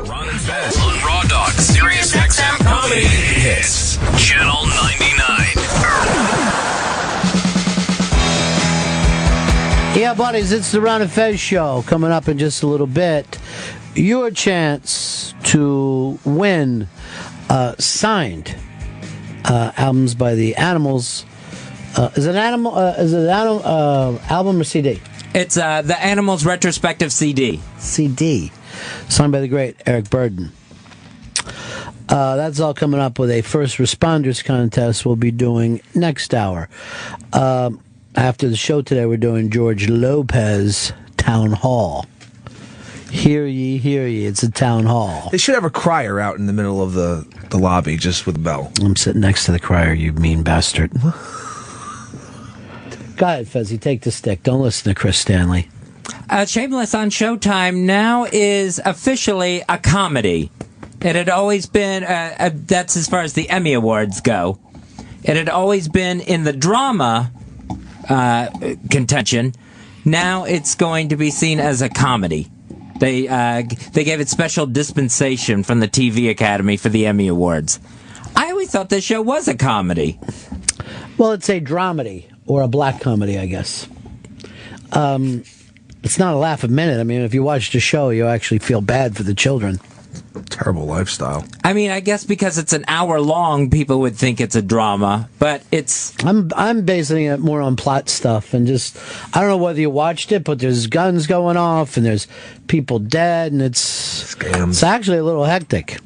Ron and Fez on Raw Dog, Sirius XM Comedy Hits, Channel 99. Yeah, buddies, it's the Ron and Fez Show coming up in just a little bit. Your chance to win signed albums by the Animals. Is it an album or CD? It's the Animals retrospective CD. CD, signed by the great Eric Burden. That's all coming up with a first responders contest we'll be doing next hour. After the show today, we're doing George Lopez Town Hall. Hear ye, it's a town hall. They should have a crier out in the middle of the lobby, just with a bell. I'm sitting next to the crier, you mean bastard. Go ahead, Fezzy, take the stick. Don't listen to Chris Stanley. Shameless on Showtime now is officially a comedy. It had always been, that's as far as the Emmy Awards go. It had always been in the drama contention. Now it's going to be seen as a comedy. They gave it special dispensation from the TV Academy for the Emmy Awards. I always thought this show was a comedy. Well, it's a dramedy, or a black comedy, I guess. It's not a laugh a minute. I mean, if you watch the show, you actually feel bad for the children. Terrible lifestyle. I mean, I guess because it's an hour long, people would think it's a drama, but it's... I'm basing it more on plot stuff, and just, I don't know whether you watched it, but there's guns going off, and there's people dead, and it's actually a little hectic.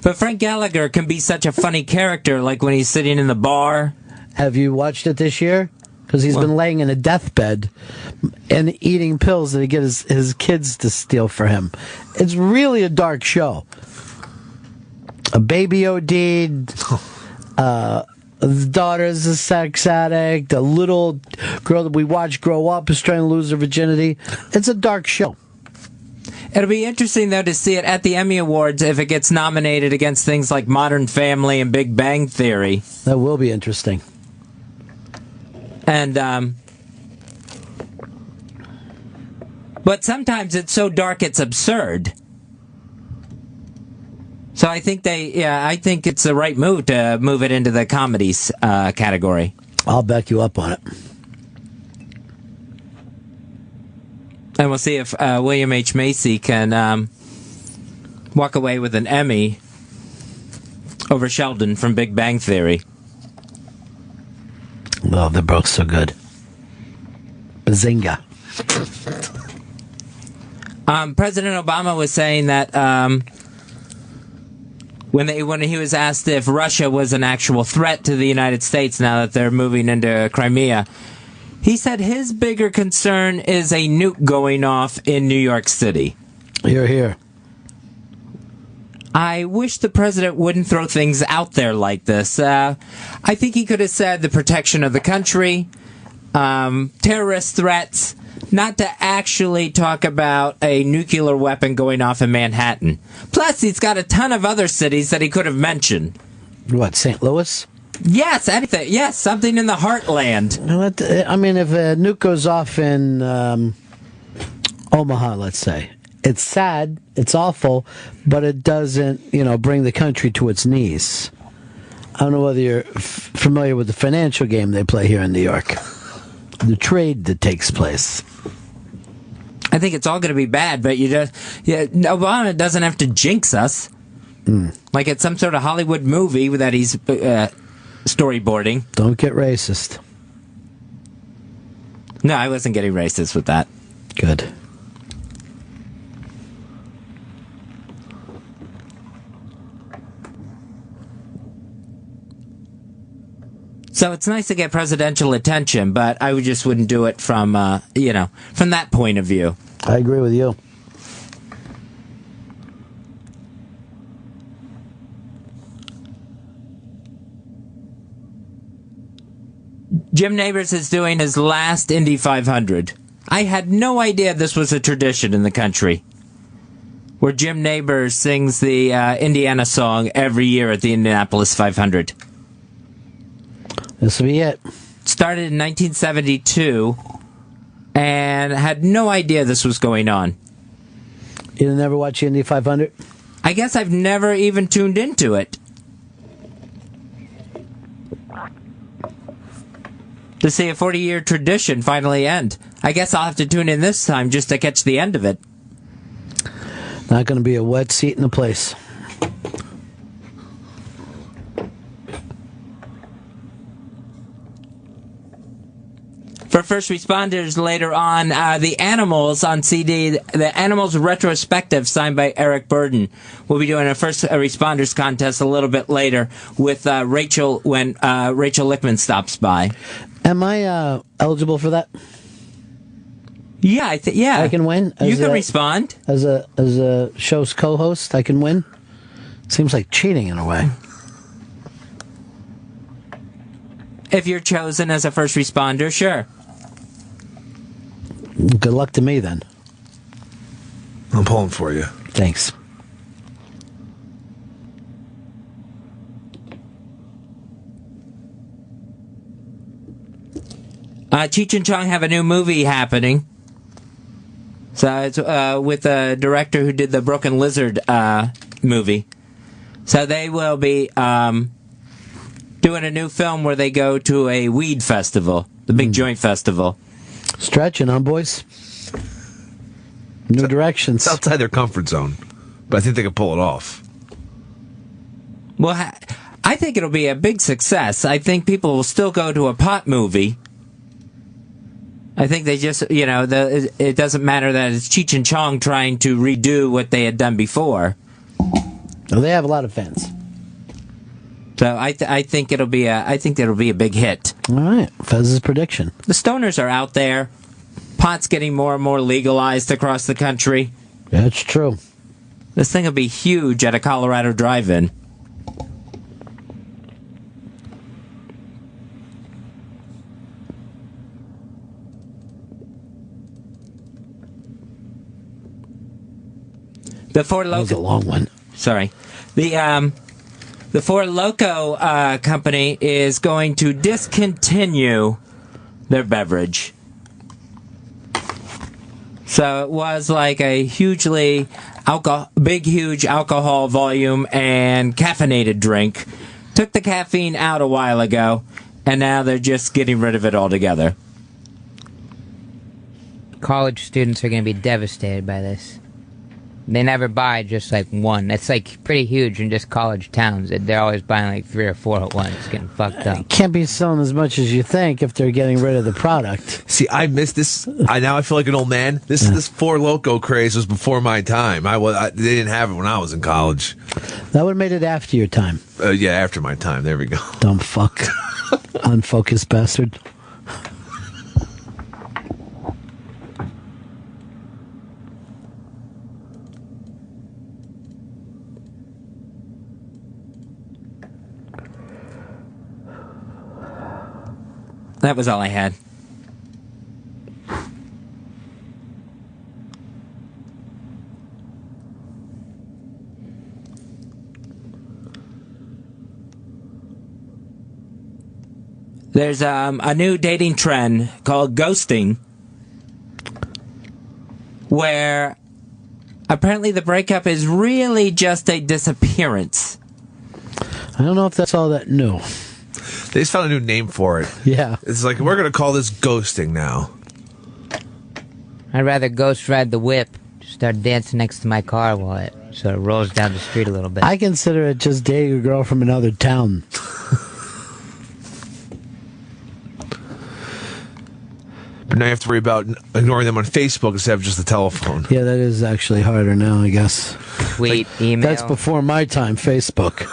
But Frank Gallagher can be such a funny character, like when he's sitting in the bar. Have you watched it this year? Because he's been laying in a deathbed and eating pills that he get his kids to steal for him. It's really a dark show. A baby OD'd, the daughter's a sex addict, a little girl that we watch grow up is trying to lose her virginity. It's a dark show. It'll be interesting, though, to see it at the Emmy Awards if it gets nominated against things like Modern Family and Big Bang Theory. That will be interesting. And, but sometimes it's so dark it's absurd. So I think I think it's the right move to move it into the comedies category. I'll back you up on it. And we'll see if William H. Macy can walk away with an Emmy over Sheldon from Big Bang Theory. Well, they're both so good. Bazinga. President Obama was saying that when he was asked if Russia was an actual threat to the United States now that they're moving into Crimea, he said his bigger concern is a nuke going off in New York City. Hear, hear. I wish the president wouldn't throw things out there like this. I think he could have said the protection of the country, terrorist threats, not to actually talk about a nuclear weapon going off in Manhattan. Plus, he's got a ton of other cities that he could have mentioned. What, St. Louis? Yes, anything. Yes, something in the heartland. I mean, if a nuke goes off in Omaha, let's say, it's sad, it's awful, but it doesn't, bring the country to its knees. I don't know whether you're familiar with the financial game they play here in New York. The trade that takes place. I think it's all going to be bad, but Obama doesn't have to jinx us. Like it's some sort of Hollywood movie that he's storyboarding. Don't get racist. No, I wasn't getting racist with that. Good. So it's nice to get presidential attention, but I just wouldn't do it from that point of view. I agree with you. Jim Nabors is doing his last Indy 500. I had no idea this was a tradition in the country, where Jim Nabors sings the Indiana song every year at the Indianapolis 500. This will be it. Started in 1972, and had no idea this was going on. You never watch Indy 500? I guess I've never even tuned into it to see a 40-year tradition finally end. I guess I'll have to tune in this time just to catch the end of it. Not going to be a wet seat in the place. For first responders later on, the Animals on CD, the Animals retrospective signed by Eric Burden. We'll be doing a first responders contest a little bit later with Rachel when Rachel Lickman stops by. Am I eligible for that? Yeah, yeah. I can win. You can respond as a show's co-host. I can win. Seems like cheating in a way. If you're chosen as a first responder, sure. Good luck to me, then. I'm pulling for you. Thanks. Cheech and Chong have a new movie happening. So it's with the director who did the Broken Lizard movie. So they will be doing a new film where they go to a weed festival, the big joint festival. Stretching, huh, boys? New directions. It's outside their comfort zone, but I think they can pull it off. Well, I think it'll be a big success. I think people will still go to a pot movie. I think they just, it doesn't matter that it's Cheech and Chong trying to redo what they had done before. Well, they have a lot of fans. So I think it'll be a big hit. All right, Fez's prediction. The stoners are out there. Pot's getting more and more legalized across the country. That's true. This thing will be huge at a Colorado drive-in. The Four Loko. That was a long one. Sorry. The Four Loko company is going to discontinue their beverage. So it was like a huge alcohol volume and caffeinated drink. Took the caffeine out a while ago, and now they're just getting rid of it altogether. College students are going to be devastated by this. They never buy just like one. It's like pretty huge in just college towns. They're always buying like 3 or 4 at once, getting fucked up. Can't be selling as much as you think if they're getting rid of the product. See, I missed this. Now I feel like an old man. This Four Loko craze was before my time. They didn't have it when I was in college. That would have made it after your time. Yeah, after my time. There we go. Dumb fuck. Unfocused bastard. That was all I had. There's a new dating trend called ghosting, where apparently the breakup is really just a disappearance. I don't know if that's all that new. They just found a new name for it. Yeah. It's like, we're going to call this ghosting now. I'd rather ghost ride the whip, just start dancing next to my car while it sort of rolls down the street a little bit. I consider it just dating a girl from another town. But now you have to worry about ignoring them on Facebook instead of just the telephone. Yeah, that is actually harder now, I guess. Tweet, email. That's before my time, Facebook.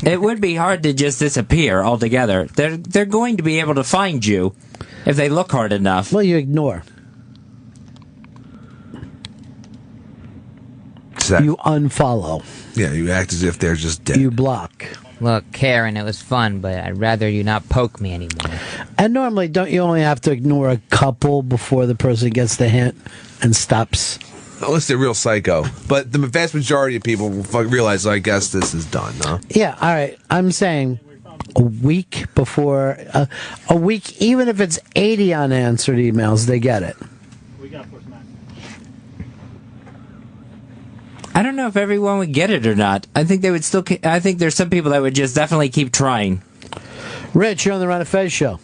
It would be hard to just disappear altogether. They're going to be able to find you if they look hard enough. Well, you ignore. You unfollow. Yeah, you act as if they're just dead. You block. Look, Karen, it was fun, but I'd rather you not poke me anymore. And normally, don't you only have to ignore a couple before the person gets the hint and stops? Unless they're real psycho. But the vast majority of people will realize, I guess this is done, huh? Yeah, all right. I'm saying a week before, a week, even if it's 80 unanswered emails, they get it. We got first match. I don't know if everyone would get it or not. I think they would still. I think there's some people that would just definitely keep trying. Rich, you're on the Ron and Fez show.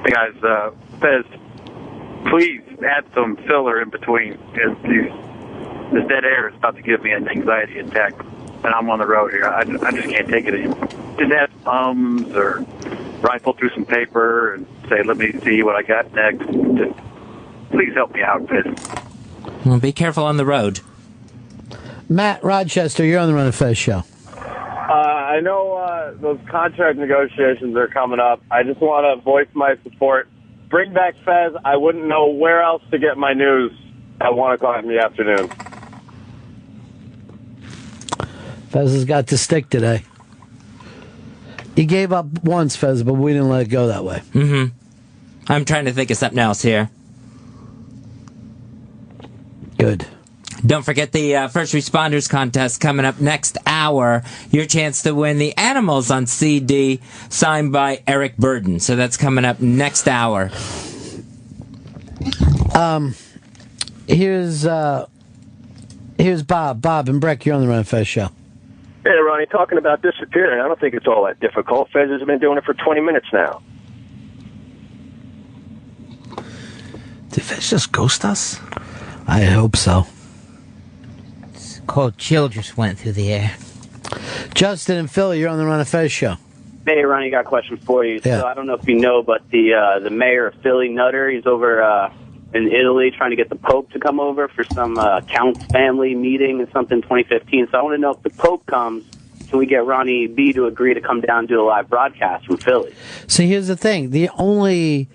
Hey guys, Fez, please add some filler in between. This dead air is about to give me an anxiety attack, and I'm on the road here. I just can't take it anymore. Just add ums or rifle through some paper and say, let me see what I got next. Just, please help me out, Fez. Well, be careful on the road. Matt Rochester, you're on the Ron and Fez show. I know those contract negotiations are coming up. I just want to voice my support. Bring back Fez. I wouldn't know where else to get my news at 1 o'clock in the afternoon. Fez has got to stick today. He gave up once, Fez, but we didn't let it go that way. Mm-hmm. I'm trying to think of something else here. Good. Don't forget the First Responders Contest coming up next hour. Your chance to win the Animals on CD signed by Eric Burden. So that's coming up next hour. Here's Bob. Bob and Breck, you're on the Ron and Fez show. Hey, Ronnie, talking about disappearing, I don't think it's all that difficult. Fez has been doing it for 20 minutes now. Did Fez just ghost us? I hope so. Cold chill just went through the air. Justin and Philly, you're on the Ron and Fez show. Hey, Ronnie, got a question for you. Yeah. So I don't know if you know, but the mayor of Philly, Nutter, he's over in Italy trying to get the Pope to come over for some Count's family meeting or something 2015. So I want to know if the Pope comes, can we get Ronnie B to agree to come down and do a live broadcast from Philly? See, here's the thing. The only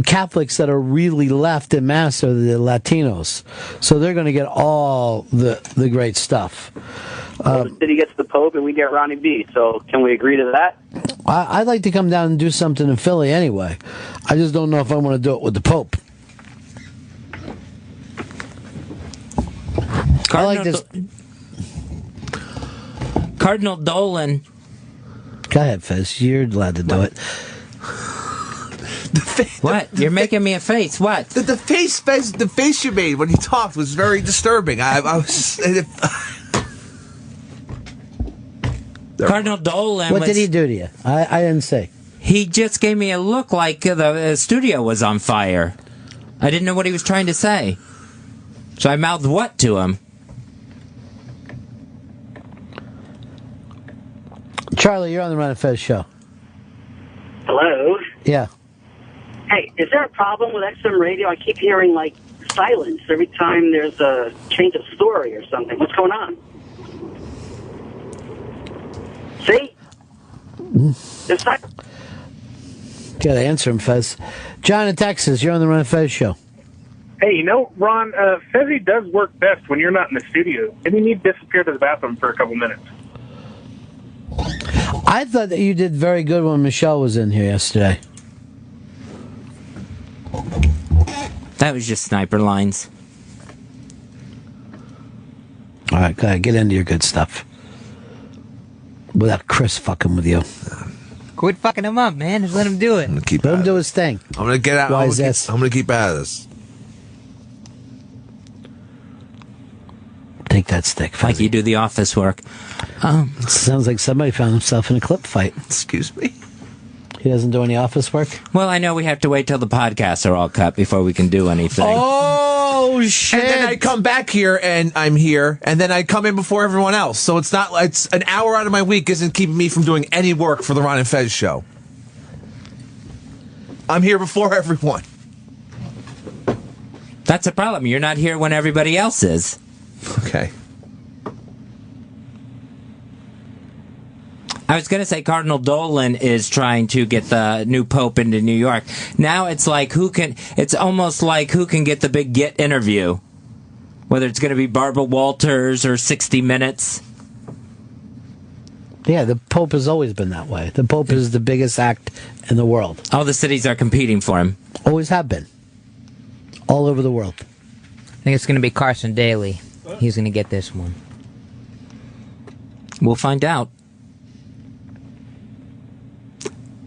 Catholics that are really left in Mass are the Latinos. So they're going to get all the great stuff. The city gets the Pope and we get Ronnie B. So can we agree to that? I'd like to come down and do something in Philly anyway. I just don't know if I want to do it with the Pope. I like this. Cardinal Dolan. Go ahead, Fez. You're allowed to do it. What? You're making me a face. What? The face you made when he talked was very disturbing. I was. Cardinal Dolan. What did he do to you? I didn't say. He just gave me a look like the studio was on fire. I didn't know what he was trying to say. So I mouthed what to him? Charlie, you're on the Ron and Fez show. Hello? Yeah. Hey, is there a problem with XM radio? I keep hearing, like, silence every time there's a change of story or something. What's going on? See? There's silence. Got to answer him, Fez. John in Texas, you're on the Ron and Fez show. Hey, you know, Ron, Fezzy does work best when you're not in the studio. Maybe you need to disappear to the bathroom for a couple minutes. I thought that you did very good when Michelle was in here yesterday. That was just sniper lines. All right, go ahead, get into your good stuff. Without Chris fucking with you. Quit fucking him up, man. Just let him do it. Let him do his thing. I'm gonna get out. Why I'm is this? gonna keep out of this. Take that stick, Fezzy. Like you do the office work. Sounds like somebody found himself in a clip fight. Excuse me? He doesn't do any office work? Well, I know we have to wait till the podcasts are all cut before we can do anything. Oh, shit. And then I come back here and I'm here, and then I come in before everyone else. So it's not like it's an hour out of my week isn't keeping me from doing any work for the Ron and Fez show. I'm here before everyone. That's a problem. You're not here when everybody else is. Okay. I was going to say Cardinal Dolan is trying to get the new Pope into New York. Now it's like it's almost like who can get the big Get interview. Whether it's going to be Barbara Walters or 60 Minutes. Yeah, the Pope has always been that way. The Pope is the biggest act in the world. All the cities are competing for him. Always have been. All over the world. I think it's going to be Carson Daly. He's going to get this one. We'll find out.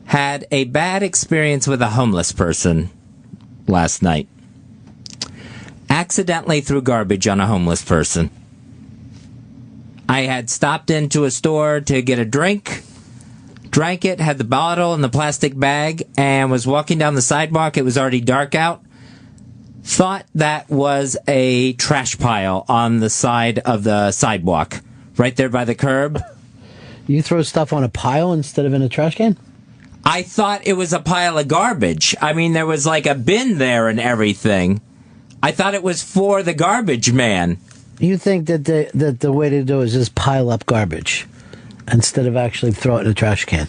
Had a bad experience with a homeless person. last night. Accidentally threw garbage on a homeless person. I had stopped into a store to get a drink, drank it, had the bottle in the plastic bag, and was walking down the sidewalk. It was already dark out. Thought that was a trash pile on the side of the sidewalk, right there by the curb. You throw stuff on a pile instead of in a trash can? I thought it was a pile of garbage. I mean, there was like a bin there and everything. I thought it was for the garbage man. You think that the way to do it is just pile up garbage instead of actually throw it in a trash can?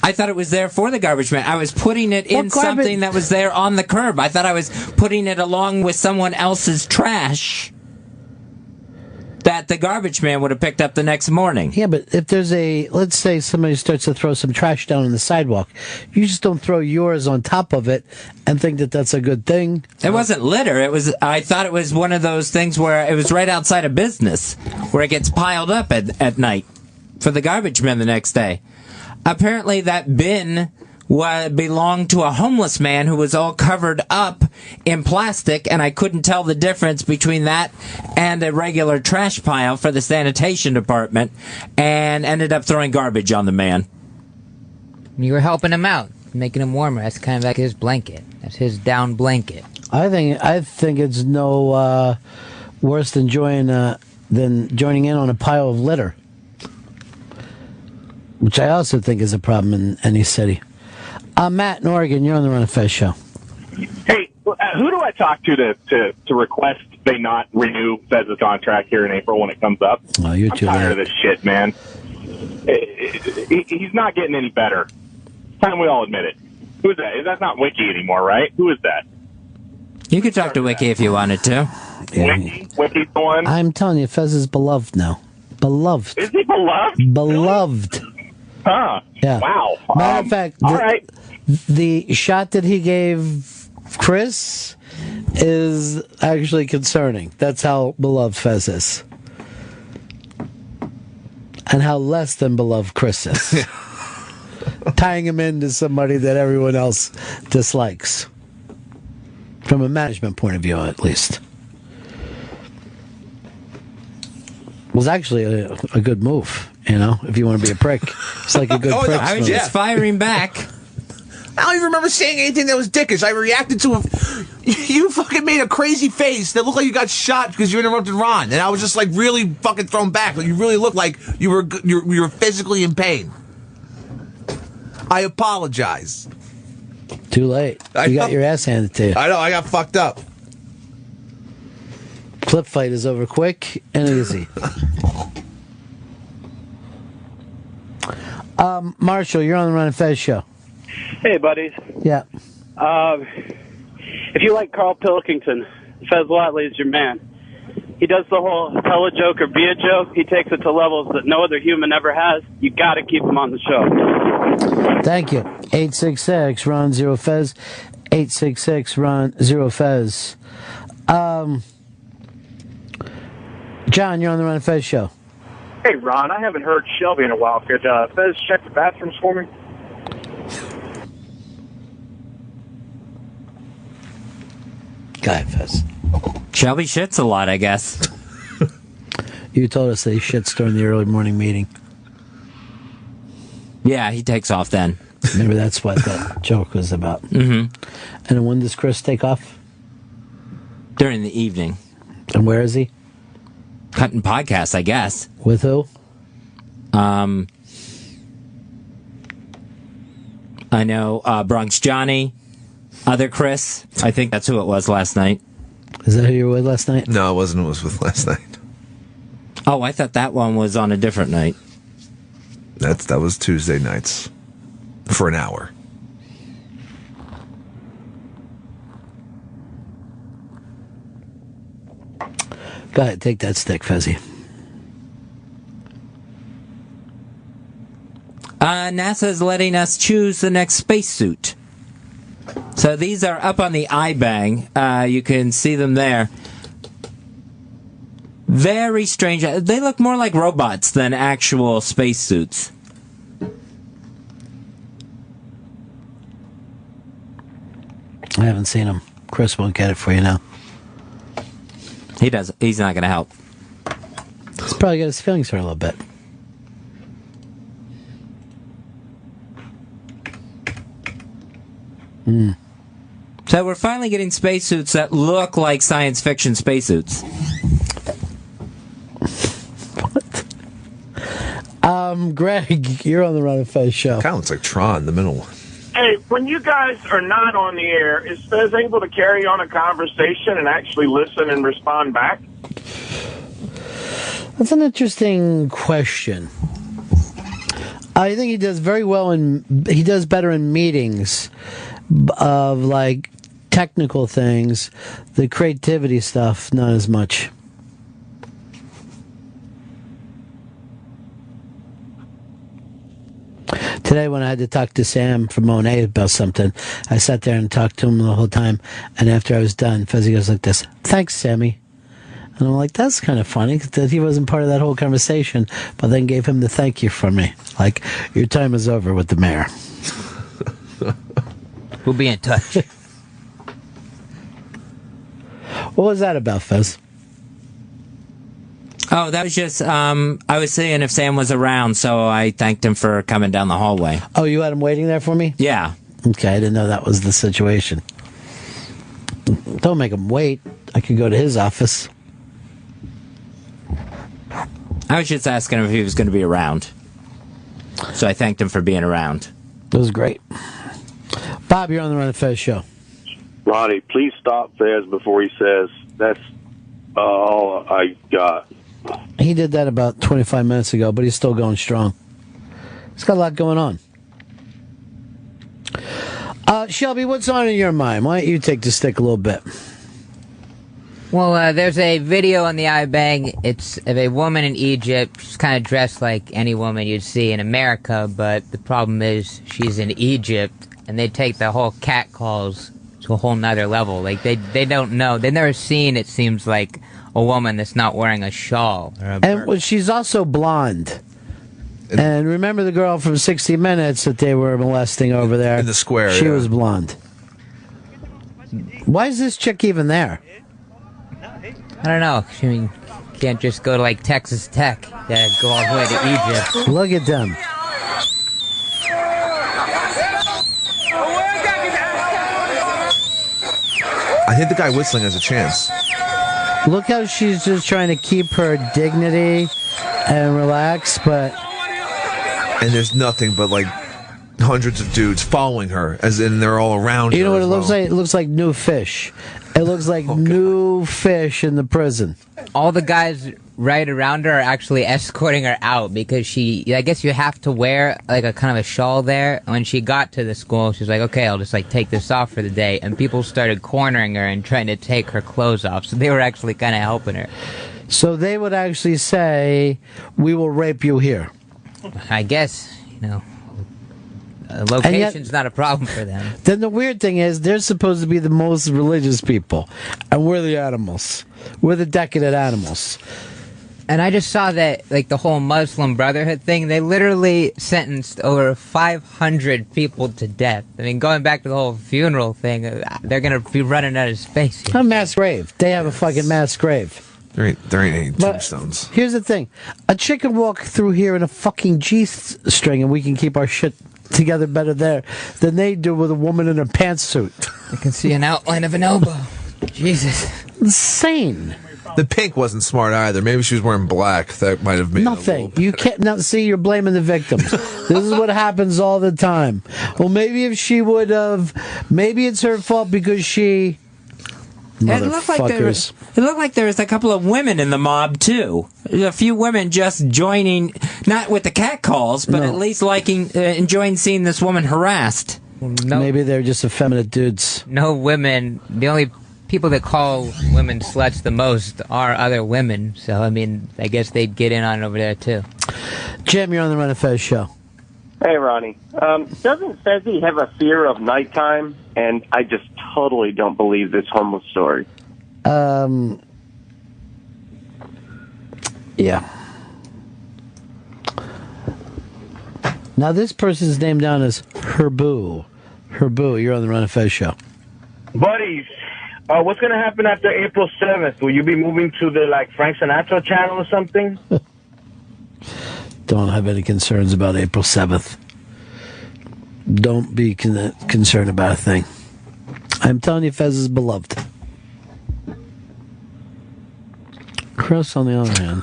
I thought it was there for the garbage man. I was putting it in something that was there on the curb. I thought I was putting it along with someone else's trash that the garbage man would have picked up the next morning. Yeah, but if there's let's say somebody starts to throw some trash down on the sidewalk, you just don't throw yours on top of it and think that that's a good thing. It wasn't litter. I thought it was one of those things where it was right outside a business where it gets piled up at night for the garbage men the next day. Apparently that bin belonged to a homeless man who was all covered up in plastic, and I couldn't tell the difference between that and a regular trash pile for the sanitation department, and ended up throwing garbage on the man. You were helping him out, making him warmer. That's kind of like his blanket. That's his down blanket. I think it's no worse than joining in on a pile of litter, which I also think is a problem in any city. Matt in Oregon, you're on the Ron and Fez Show. Hey, who do I talk to request they not renew Fez's contract here in April when it comes up? Oh, you're too tired late. of this shit, man. He's not getting any better. It's time we all admit it. Who is that? That's not Wiki anymore, right? Who is that? You could talk to Wiki if you wanted to. Yeah. Wiki's the one? I'm telling you, Fez is beloved now. Beloved. Is he beloved? Beloved. Huh. Yeah. Wow. Matter of fact, all right. The shot that he gave Chris is actually concerning. That's how beloved Fez is. And how less than beloved Chris is. Tying him into somebody that everyone else dislikes. From a management point of view, at least. Was actually a good move, if you want to be a prick. It's like a good prick. No, I was just firing back. I don't even remember saying anything that was dickish. I reacted to you fucking made a crazy face that looked like you got shot because you interrupted Ron, and I was just like really fucking thrown back. Like you really looked like you were physically in pain. I apologize. Too late. You got your ass handed to you. I know. I got fucked up. Clip fight is over quick and easy. Marshall, you're on the Ron and Fez Show. Hey, buddies. Yeah. If you like Carl Pilkington, Fez Whatley is your man. He does the whole tell a joke or be a joke. He takes it to levels that no other human ever has. You got to keep him on the show. Thank you. 866 Ron Zero Fez. 866 Ron Zero Fez. John, you're on the Ron and Fez Show. Hey, Ron, I haven't heard Shelby in a while. Could Fez check the bathrooms for me? Go ahead, Fez. Shelby shits a lot, I guess. You told us that he shits during the early morning meeting. Yeah, he takes off then. Maybe that's what that joke was about. Mm-hmm. And when does Chris take off? During the evening. And where is he? Cutting podcasts, I guess. With who? I know Bronx Johnny, other Chris. I think that's who it was last night. Is that who you were with last night? No, it wasn't. It was with last night. Oh, I thought that one was on a different night. That was Tuesday nights for an hour. Go ahead, take that stick, Fezzy. NASA is letting us choose the next spacesuit. So these are up on the iBang. You can see them there. Very strange. They look more like robots than actual spacesuits. I haven't seen them. Chris won't get it for you now. He does. He's not going to help. He's probably got his feelings hurt a little bit. So we're finally getting spacesuits that look like science fiction spacesuits. Greg, you're on the Ron and Fez show. Kind of looks like Tron, the middle one. Hey, when you guys are not on the air, is Fez able to carry on a conversation and actually listen and respond back? That's an interesting question. I think he does very well he does better in meetings of like technical things. The creativity stuff, not as much. Today when I had to talk to Sam from Monet about something, I sat there and talked to him the whole time, and after I was done, Fezzy goes like this, "Thanks, Sammy." And I'm like, that's kind of funny, that he wasn't part of that whole conversation, but then gave him the thank you from me. Like, your time is over with the mayor. We'll be in touch. What was that about, Fez? Oh, that was just, I was seeing if Sam was around, so I thanked him for coming down the hallway. Oh, you had him waiting there for me? Yeah. Okay, I didn't know that was the situation. Don't make him wait. I could go to his office. I was just asking him if he was going to be around. So I thanked him for being around. It was great. Bob, you're on the Ron and Fez show. Ronnie, please stop Fez before he says, "That's all I got." He did that about 25 minutes ago, but he's still going strong. He's got a lot going on. Shelby, what's on in your mind? Why don't you take the stick a little bit? Well, there's a video on the iBang. It's of a woman in Egypt. She's kind of dressed like any woman you'd see in America, but the problem is she's in Egypt, and they take the whole cat calls to a whole nother level. Like, they don't know. They've never seen, it seems like, a woman that's not wearing a shawl. Or a And well, she's also blonde. And remember the girl from 60 Minutes that they were molesting over there? In the square, She yeah. was blonde. Why is this chick even there? I don't know. I mean, can't just go to, like, Texas Tech. Yeah, go all the way to Egypt. Look at them. I think the guy whistling has a chance. Look how she's just trying to keep her dignity and relax, but... And there's nothing but, like, hundreds of dudes following her, as in they're all around her. You know what as it looks well. like? It looks like new fish. It looks like new fish in the prison. All the guys right around her are actually escorting her out because I guess you have to wear like a kind of a shawl there. When she got to the school, she's like, okay, I'll just like take this off for the day. And people started cornering her and trying to take her clothes off. So they were actually kind of helping her. So they would actually say, we will rape you here. I guess, location's not a problem for them. Then the weird thing is, they're supposed to be the most religious people. And we're the animals. We're the decadent animals. And I just saw that, like, the whole Muslim Brotherhood thing, they literally sentenced over 500 people to death. I mean, going back to the whole funeral thing, they're going to be running out of space here. A mass grave. They have a fucking mass grave. There ain't any But tombstones. here's the thing. A chick can walk through here in a fucking G-string and we can keep our shit together better there than they do with a woman in a pantsuit. I can see an outline of an elbow. Jesus. Insane. The pink wasn't smart either. Maybe she was wearing black. That might have made Nothing. You can't now see. You're blaming the victims. This is what happens all the time. Well, maybe if she would have, maybe it's her fault because she. It looked like there was a couple of women in the mob too. A few women just joining, not with the cat calls, but at least enjoying seeing this woman harassed. Maybe they're just effeminate dudes. No women. The only people that call women sluts the most are other women. So, I mean, I guess they'd get in on it over there, too. Jim, you're on the Ron and Fez show. Hey, Ronnie. Doesn't Fezzy have a fear of nighttime? And I just totally don't believe this homeless story. Yeah. Now, this person's named down as Herbu. Herbu, you're on the Ron and Fez show. Buddies, What's going to happen after April 7th? Will you be moving to the Frank Sinatra channel or something? Don't have any concerns about April 7th. Don't be concerned about a thing. I'm telling you, Fez is beloved. Chris, on the other hand.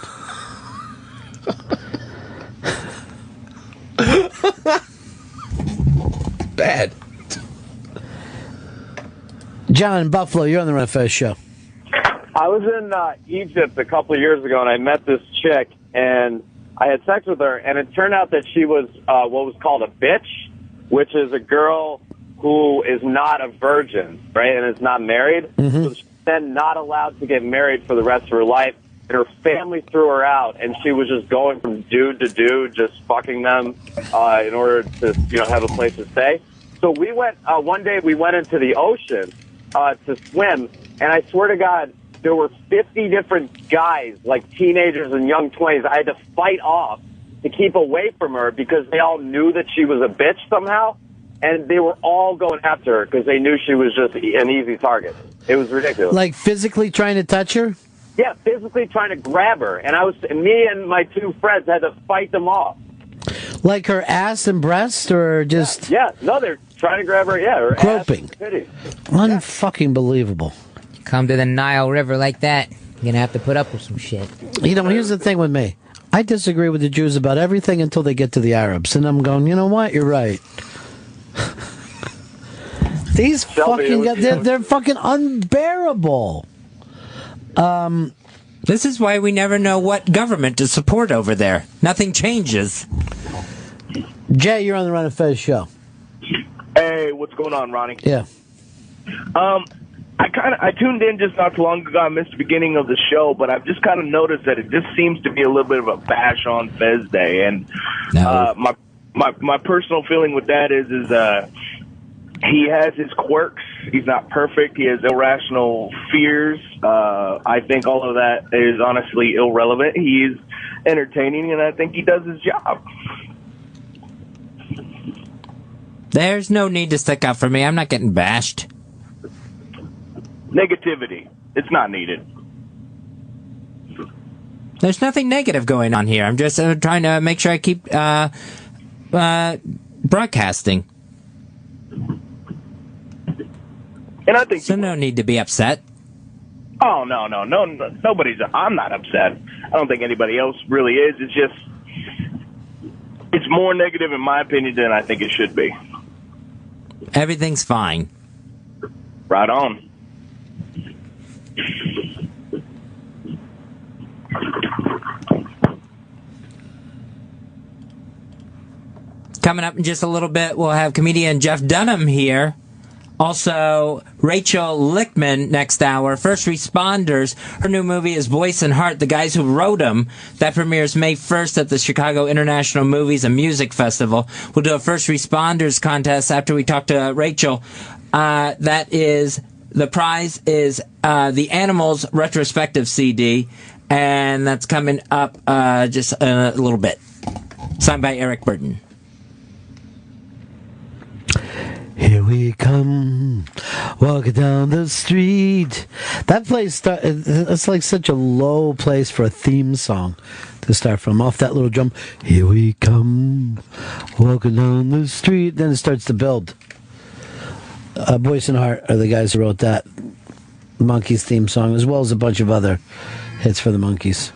Bad. John in Buffalo, you're on the Ron Fez Show. I was in Egypt a couple of years ago, and I met this chick, and I had sex with her, and it turned out that she was what was called a bitch, which is a girl who is not a virgin, right, and is not married. Mm-hmm. So she's then not allowed to get married for the rest of her life, and her family threw her out, and she was just going from dude to dude, just fucking them in order to, have a place to stay. So we went, one day we went into the ocean to swim, and I swear to God, there were 50 different guys, like teenagers and young 20s, I had to fight off to keep away from her because they all knew that she was a bitch somehow, and they were all going after her because they knew she was just an easy target. It was ridiculous. Like physically trying to touch her? Yeah, physically trying to grab her, and me and my two friends had to fight them off. Like her ass and breast, or just... Yeah, no, they're trying to grab her, her groping. ass and titties. Unfucking believable. Come to the Nile River like that, you're going to have to put up with some shit. Here's the thing with me. I disagree with the Jews about everything until they get to the Arabs. And I'm going, you know what? You're right. These fucking guys, they're fucking unbearable. This is why we never know what government to support over there. Nothing changes. Jay, you're on the Ron and Fez Show. Hey, what's going on, Ronnie? Yeah. I tuned in just not too long ago. I missed the beginning of the show, but I've just kind of noticed that it just seems to be a little bit of a bash on Fez Day, and my personal feeling with that is he has his quirks. He's not perfect. He has irrational fears. I think all of that is honestly irrelevant. He is entertaining, and I think he does his job. There's no need to stick up for me. I'm not getting bashed. Negativity. It's not needed. There's nothing negative going on here. I'm just trying to make sure I keep broadcasting. And I think so. No need to be upset. Oh no, nobody's. I'm not upset. I don't think anybody else really is. It's just it's more negative in my opinion than I think it should be. Everything's fine. Right on. Coming up in just a little bit, we'll have comedian Jeff Dunham here. Also, Rachel Lichtman next hour. First Responders. Her new movie is Voice and Heart, The Guys Who Wrote 'Em. That premieres May 1st at the Chicago International Movies and Music Festival. We'll do a First Responders contest after we talk to Rachel. The prize is the Animals retrospective CD, and that's coming up just a little bit. Signed by Eric Burton. Here we come, walking down the street. That place, it's like such a low place for a theme song to start from. Off that little drum, here we come, walking down the street. Then it starts to build. Voice and Heart are the guys who wrote that Monkees theme song, as well as a bunch of other hits for the Monkees.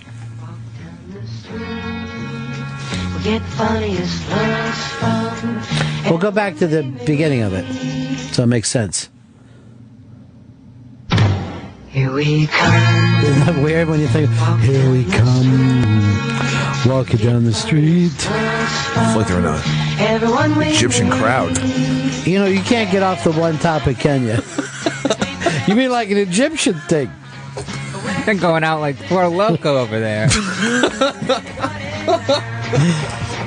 We'll go back to the beginning of it, so it makes sense. Here we come. Isn't that weird when you think, here we come, walking down the street? It's like they're in an Egyptian crowd. You know, you can't get off the one topic, can you? You mean like an Egyptian thing? They're going out like Four Loko over there.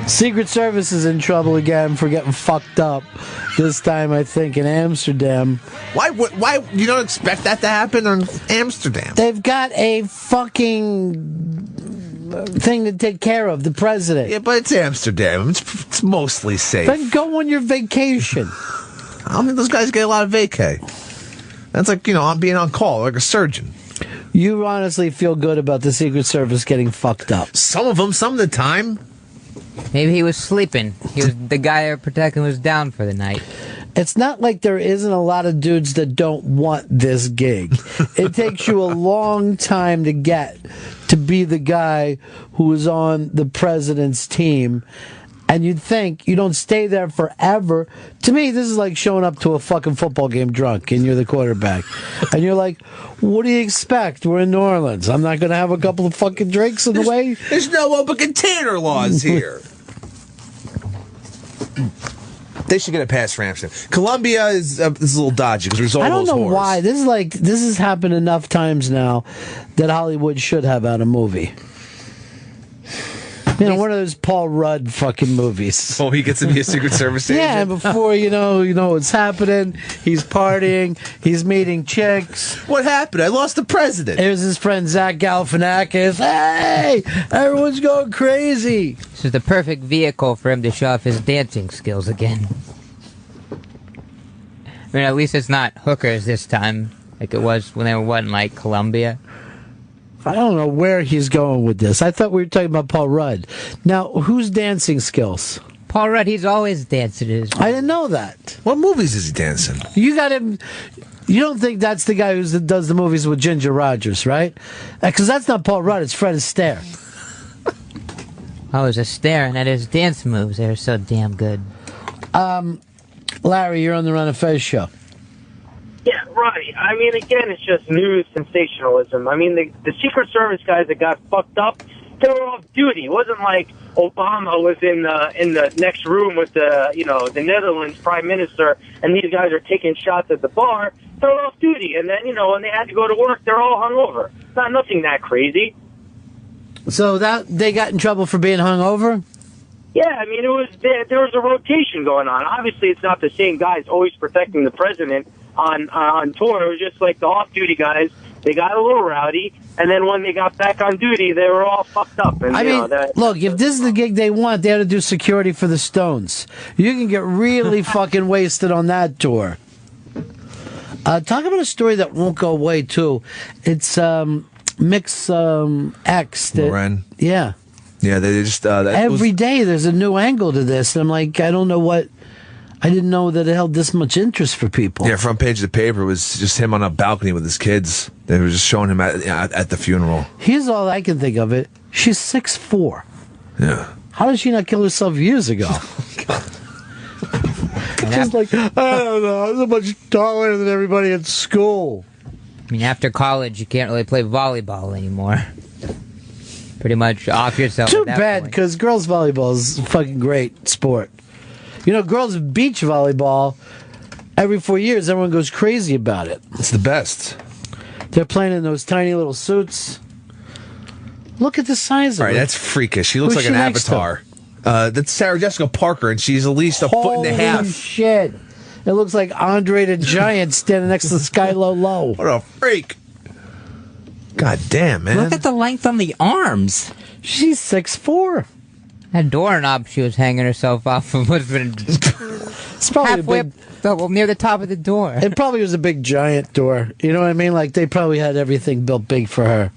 Secret Service is in trouble again for getting fucked up. This time, I think, in Amsterdam. Why you don't expect that to happen in Amsterdam? They've got a fucking thing to take care of, the president. Yeah, but it's Amsterdam. It's mostly safe. Then go on your vacation. I mean, those guys get a lot of vacay. That's like, I'm being on call, like a surgeon. You honestly feel good about the Secret Service getting fucked up? Some of them, some of the time. Maybe he was sleeping. The guy they're protecting was down for the night. It's not like there isn't a lot of dudes that don't want this gig. It takes you a long time to get to be the guy who is on the president's team. And you'd think you don't stay there forever. To me, this is like showing up to a fucking football game drunk and you're the quarterback. And you're like, what do you expect? We're in New Orleans. I'm not going to have a couple of fucking drinks on the way. There's no open container laws here. They should get a pass for Amsterdam. Colombia is a little dodgy because there's all those I don't know whores. why. This has happened enough times now that Hollywood should have out a movie. One of those Paul Rudd fucking movies. Oh, he gets to be a Secret Service agent? Yeah, and before you know what's happening, he's partying, he's meeting chicks. What happened? I lost the president. Here's his friend Zach Galifianakis. Hey, everyone's going crazy. This is the perfect vehicle for him to show off his dancing skills again. I mean, at least it's not hookers this time, like it was when they were in, like, Colombia. I don't know where he's going with this. I thought we were talking about Paul Rudd. Now, who's dancing skills? Paul Rudd, he's always dancing. I didn't know that. What movies is he dancing? You got him. You don't think that's the guy who does the movies with Ginger Rogers, right? Because that's not Paul Rudd. It's Fred Astaire. I was just staring at his dance moves. They were so damn good. Larry, you're on the Ron and Fez show. Yeah, right. I mean, again, it's just news sensationalism. I mean, the Secret Service guys that got fucked up, they were off duty. It wasn't like Obama was in the next room with the Netherlands Prime Minister, and these guys are taking shots at the bar. They're off duty, and then when they had to go to work, they're all hungover. Nothing that crazy. So that they got in trouble for being hungover? Yeah, I mean, there was a rotation going on. Obviously, it's not the same guys always protecting the president on tour. It was just like the off-duty guys. They got a little rowdy, and then when they got back on duty, they were all fucked up. And, look, if this is the gig they want, they ought to do security for the Stones. You can get really fucking wasted on that tour. Talk about a story that won't go away, too. It's Mix X. Loren. Yeah. Yeah, they just... Every day there's a new angle to this. I'm like, I don't know what... I didn't know that it held this much interest for people. Yeah, front page of the paper was just him on a balcony with his kids. They were just showing him at the funeral. Here's all I can think of it. She's 6'4". Yeah. How did she not kill herself years ago? Just like, I don't know, I'm so much taller than everybody at school. I mean, after college, you can't really play volleyball anymore. Pretty much off yourself. Too bad, because girls' volleyball is a fucking great sport. Girls' beach volleyball, every 4 years, everyone goes crazy about it. It's the best. They're playing in those tiny little suits. Look at the size of her. All right, that's freakish. She looks like an avatar. That's Sarah Jessica Parker, and she's at least a foot and a half. Holy shit. It looks like Andre the Giant standing next to Skylo Low. What a freak. God damn, man. Look at the length on the arms. She's 6'4". That doorknob she was hanging herself off of was it's probably halfway near the top of the door. It probably was a big giant door. You know what I mean? Like, they probably had everything built big for her.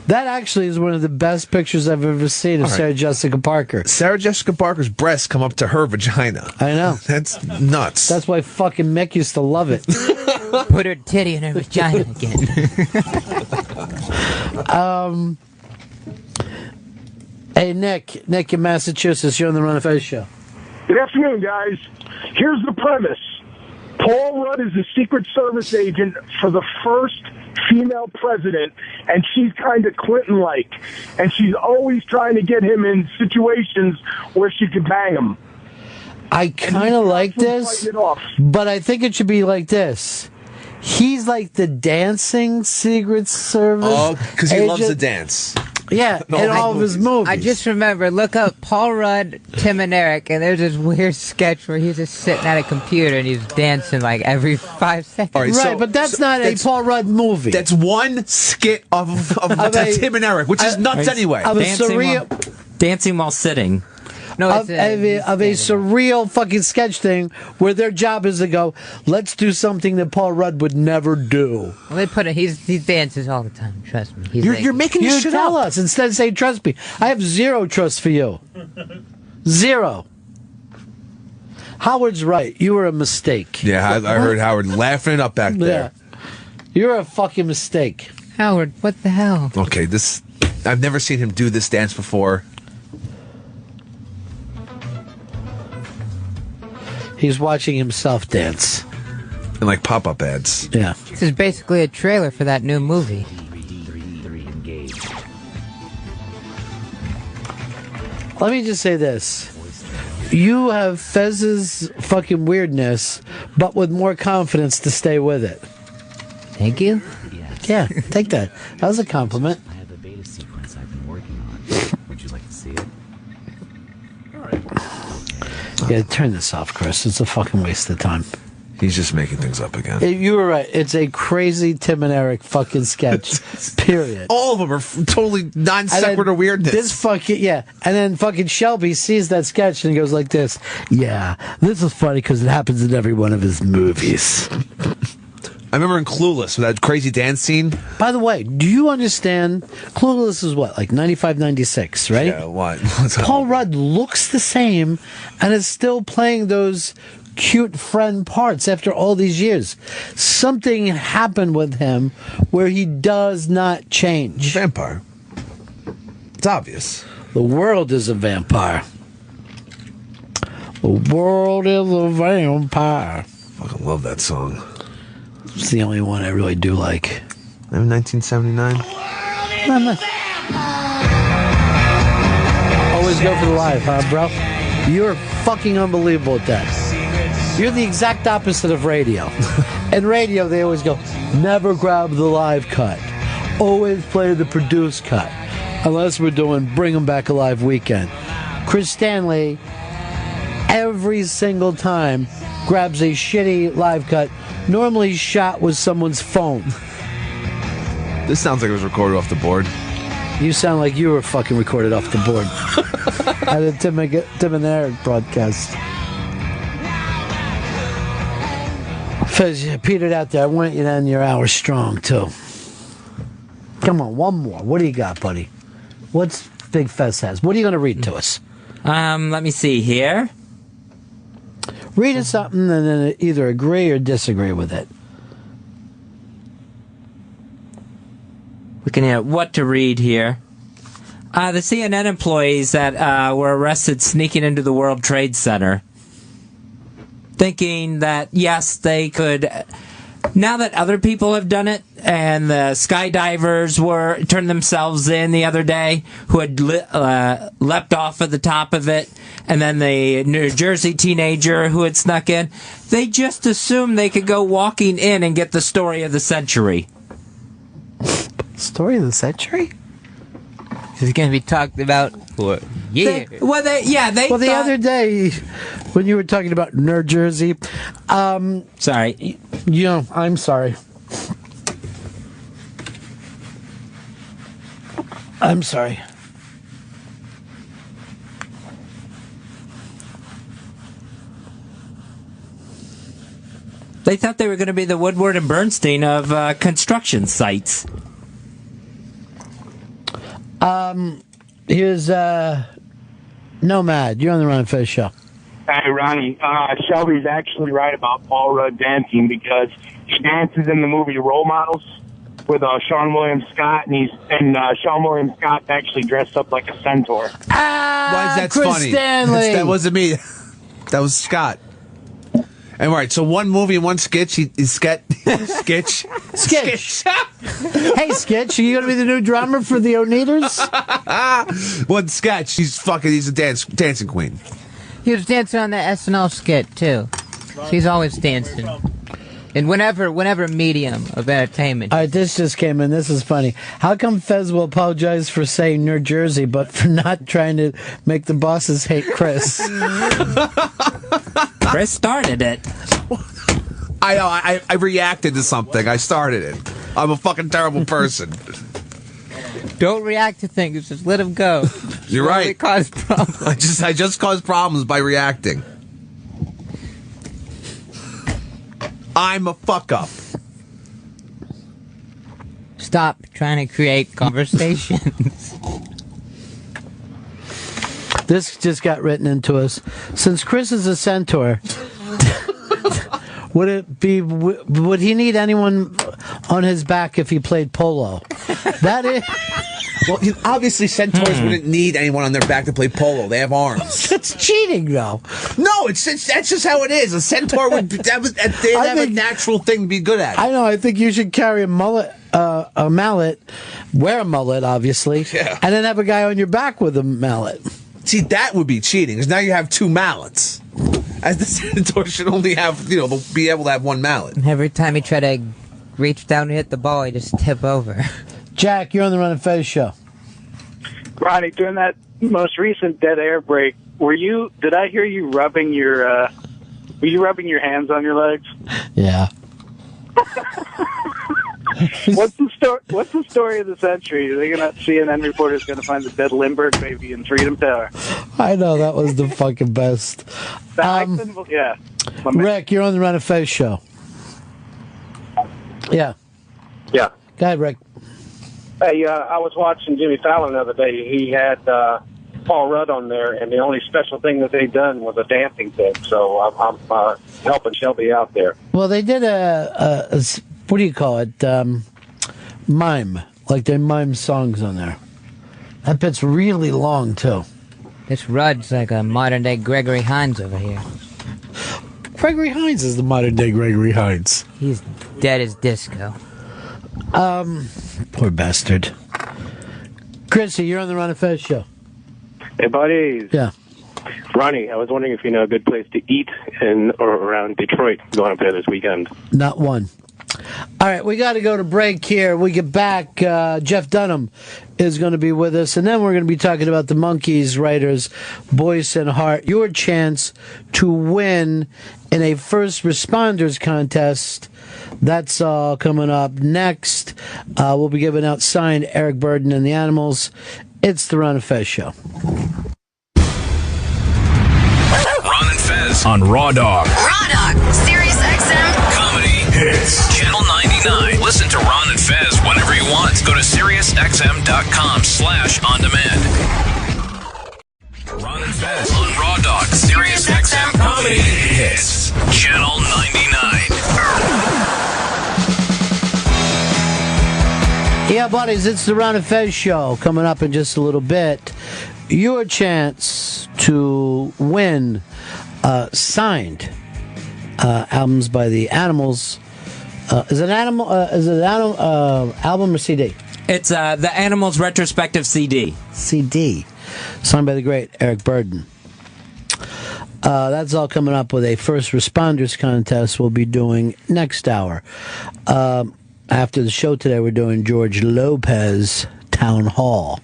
That actually is one of the best pictures I've ever seen of Sarah Jessica Parker. Sarah Jessica Parker's breasts come up to her vagina. I know. That's nuts. That's why fucking Mick used to love it. Put her titty in her vagina again. Hey, Nick in Massachusetts, you're on the Ron and Fez show. Good afternoon, guys. Here's the premise. Paul Rudd is a Secret Service agent for the first female president, and she's kind of Clinton-like, and she's always trying to get him in situations where she could bang him. I kind of like this, but I think it should be like this. He's like the dancing Secret Service. Oh, because he loves to dance. Yeah, in all of his movies. I just remember, look up Paul Rudd, Tim and Eric, and there's this weird sketch where he's just sitting at a computer and he's dancing like every 5 seconds. Right, but that's not a Paul Rudd movie. That's one skit of Tim and Eric, which is nuts anyway. Dancing while sitting. No, of a surreal fucking sketch thing where their job is to go, let's do something that Paul Rudd would never do. Well, they put it. He dances all the time. Trust me. You're making this shit tell us instead of saying trust me. I have zero trust for you. Zero. Howard's right. You were a mistake. Yeah, I heard Howard laughing it up back there. Yeah. You're a fucking mistake. Howard, what the hell? Okay, I've never seen him do this dance before. He's watching himself dance. And like pop-up ads. Yeah. This is basically a trailer for that new movie. Let me just say this. You have Fez's fucking weirdness, but with more confidence to stay with it. Thank you. Yeah, take that. That was a compliment. I have a beta sequence I've been working on. Would you like to see it? Yeah, turn this off, Chris. It's a fucking waste of time. He's just making things up again. You were right. It's a crazy Tim and Eric fucking sketch. Period. All of them are totally non sequitur weirdness. This fucking, yeah. And then fucking Shelby sees that sketch and he goes like this. Yeah, this is funny because it happens in every one of his movies. I remember in Clueless, with that crazy dance scene. By the way, do you understand? Clueless is what, like 95, 96, right? Yeah, what? Paul Rudd looks the same and is still playing those cute friend parts after all these years. Something happened with him where he does not change. Vampire. It's obvious. The world is a vampire. The world is a vampire. I fucking love that song. It's the only one I really do like. In 1979. Always go for the live, huh, bro? You're fucking unbelievable at that. You're the exact opposite of radio. In radio, they always go, never grab the live cut. Always play the produced cut. Unless we're doing Bring 'Em Back Alive weekend. Chris Stanley, every single time, grabs a shitty live cut, normally shot with someone's phone. This sounds like it was recorded off the board. You sound like you were fucking recorded off the board. At a Tim and Eric broadcast. Fez, you petered out there. I want you to end your hour strong, too. Come on, one more. What do you got, buddy? What's Big Fez has? What are you going to read to us? Let me see here. Read us something and then either agree or disagree with it. Looking at what to read here. The CNN employees that were arrested sneaking into the World Trade Center, thinking that, yes, they could, now that other people have done it, and the skydivers turned themselves in the other day, who had leapt off at the top of it, and then the New Jersey teenager who had snuck in, they just assumed they could go walking in and get the story of the century. Story of the century? This is going to be talked about for years. The other day, when you were talking about New Jersey, sorry. I'm sorry. I'm sorry. They thought they were going to be the Woodward and Bernstein of construction sites. Here's Nomad. You're on the Ron Fez Show. Hey, Ronnie. Shelby's actually right about Paul Rudd dancing because he dances in the movie Role Models with Sean William Scott, and Sean William Scott actually dressed up like a centaur. Why is that Chris funny? Stanley. That wasn't me. That was Scott. And right, so one movie and one sketch. Sketch. Hey, Sketch, are you going to be the new drummer for the Oneaters? One sketch. He's a dancing queen. He was dancing on the SNL skit, too. He's always dancing. In whenever medium of entertainment. All right, this just came in. This is funny. How come Fez will apologize for saying New Jersey, but for not trying to make the bosses hate Chris? Chris started it. I know. I reacted to something. I started it. I'm a fucking terrible person. Don't react to things. Just let them go. You're Well, we right. caused problems. I just caused problems by reacting. I'm a fuck up. Stop trying to create conversations. This just got written into us. Since Chris is a centaur, would he need anyone on his back if he played polo? That is. Well, obviously centaurs wouldn't need anyone on their back to play polo. They have arms. That's cheating, though. No, that's just how it is. A centaur would they'd have a natural thing to be good at. I know. I think you should carry a mallet, wear a mullet, obviously, and then have a guy on your back with a mallet. See, that would be cheating, because now you have two mallets. As the centaur should only have, they'll be able to have one mallet. Every time you try to reach down and hit the ball, you just tip over. Jack, you're on the Ron and Fez show. Ronnie, during that most recent dead air break, did I hear you rubbing were you rubbing your hands on your legs? Yeah. What's the story of the century? Are they gonna CNN reporters gonna find the dead Lindbergh baby in Freedom Tower? I know, that was the fucking best. Yeah. Rick, you're on the Ron and Fez show. Yeah. Yeah. Go ahead, Rick. Hey, I was watching Jimmy Fallon the other day. He had Paul Rudd on there, and the only special thing that they done was a dancing thing. So I'm helping Shelby out there. Well, they did a what do you call it? Mime. Like they mime songs on there. That bit's really long, too. This Rudd's like a modern-day Gregory Hines over here. Gregory Hines is the modern-day Gregory Hines. He's dead as disco. Poor bastard. Chrissy, you're on the Ron and Fez show. Hey, buddies. Yeah. Ronnie, I was wondering if you know a good place to eat in or around Detroit going up there this weekend. Not one. All right, we got to go to break here. We get back. Jeff Dunham is going to be with us, and then we're going to be talking about the Monkees writers, Boyce and Hart. Your chance to win in a first responders contest. That's all coming up next. We'll be giving out signed Eric Burden and the Animals. It's the Ron and Fez show. Ron and Fez on Raw Dog. Raw Dog, Sirius XM. Comedy hits. Channel 99. Listen to Ron and Fez whenever you want. Go to SiriusXM.com/on-demand. Ron and Fez on Raw Dog. Sirius XM Comedy hits. Channel 99. Yeah, buddies, it's the Ron and Fez show coming up in just a little bit. Your chance to win signed albums by the Animals. Is it an album or CD? It's the Animals retrospective CD. CD, signed by the great Eric Burden. That's all coming up with a first responders contest we'll be doing next hour. After the show today, we're doing George Lopez Town Hall.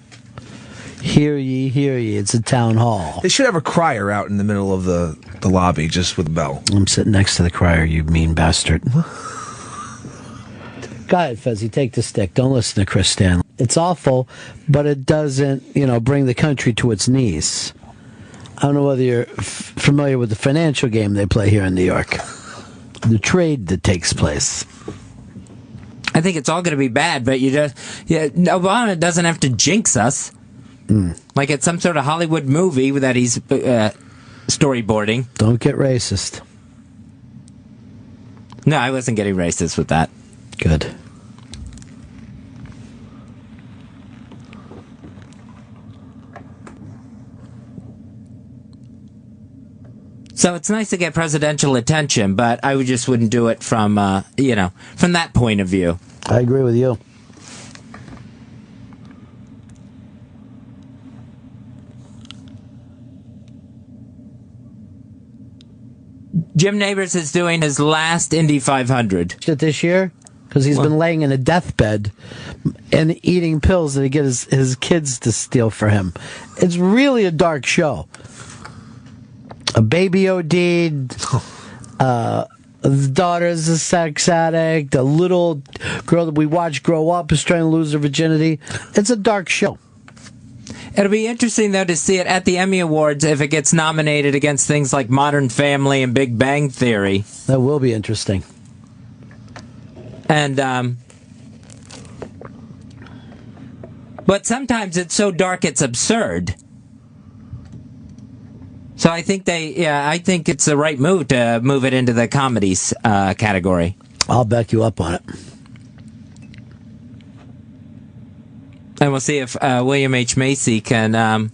Hear ye, hear ye. It's a town hall. They should have a crier out in the middle of the lobby just with a bell. I'm sitting next to the crier, you mean bastard. Go ahead, Fezzy, take the stick. Don't listen to Chris Stanley. It's awful, but it doesn't, bring the country to its knees. I don't know whether you're familiar with the financial game they play here in New York. The trade that takes place. I think it's all going to be bad, but Obama doesn't have to jinx us. Like it's some sort of Hollywood movie that he's storyboarding. Don't get racist. No, I wasn't getting racist with that. Good. So it's nice to get presidential attention, but I just wouldn't do it from that point of view. I agree with you. Jim Nabors is doing his last Indy 500. This year? Because he's been laying in a deathbed and eating pills that he get his kids to steal for him. It's really a dark show. A baby OD'd, his daughter's a sex addict, a little girl that we watch grow up is trying to lose her virginity. It's a dark show. It'll be interesting, though, to see it at the Emmy Awards if it gets nominated against things like Modern Family and Big Bang Theory. That will be interesting. And, but sometimes it's so dark it's absurd. So I think I think it's the right move to move it into the comedies category. I'll back you up on it. And we'll see if William H. Macy can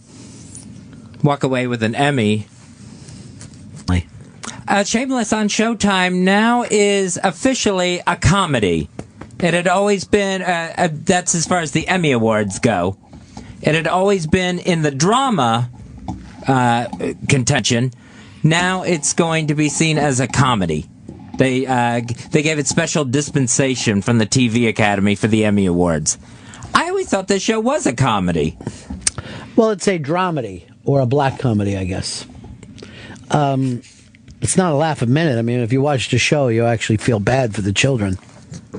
walk away with an Emmy. Shameless on Showtime now is officially a comedy. It had always been, that's as far as the Emmy Awards go. It had always been in the drama contention. Now it's going to be seen as a comedy. They gave it special dispensation from the TV Academy for the Emmy Awards. I always thought this show was a comedy. Well, it's a dramedy, or a black comedy, I guess. It's not a laugh a minute. I mean, if you watch the show, you actually feel bad for the children.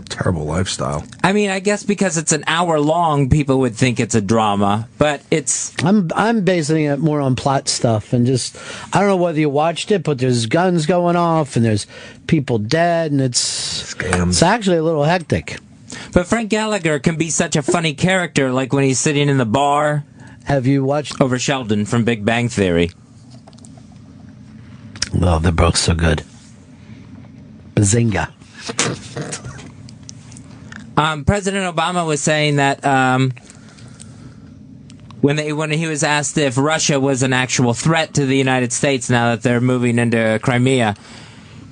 Terrible lifestyle. I mean, I guess because it's an hour long, people would think it's a drama, but it's... I'm basing it more on plot stuff, and just... I don't know whether you watched it, but there's guns going off, and there's people dead, and it's... Scams. It's actually a little hectic. But Frank Gallagher can be such a funny character, like when he's sitting in the bar. Have you watched... Over Sheldon from Big Bang Theory. Well, they're both so good. Bazinga. President Obama was saying that when he was asked if Russia was an actual threat to the United States now that they're moving into Crimea,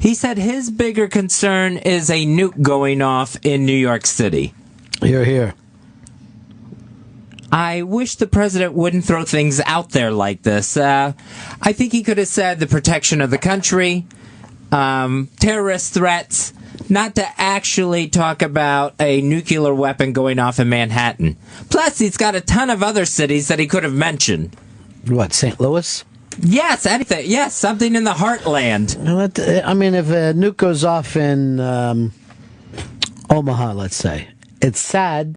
he said his bigger concern is a nuke going off in New York City. Hear, hear. I wish the president wouldn't throw things out there like this. I think he could have said the protection of the country, terrorist threats, not to actually talk about a nuclear weapon going off in Manhattan. Plus, he's got a ton of other cities that he could have mentioned. What, St. Louis? Yes, anything. Yes, something in the heartland. I mean, if a nuke goes off in Omaha, let's say, it's sad.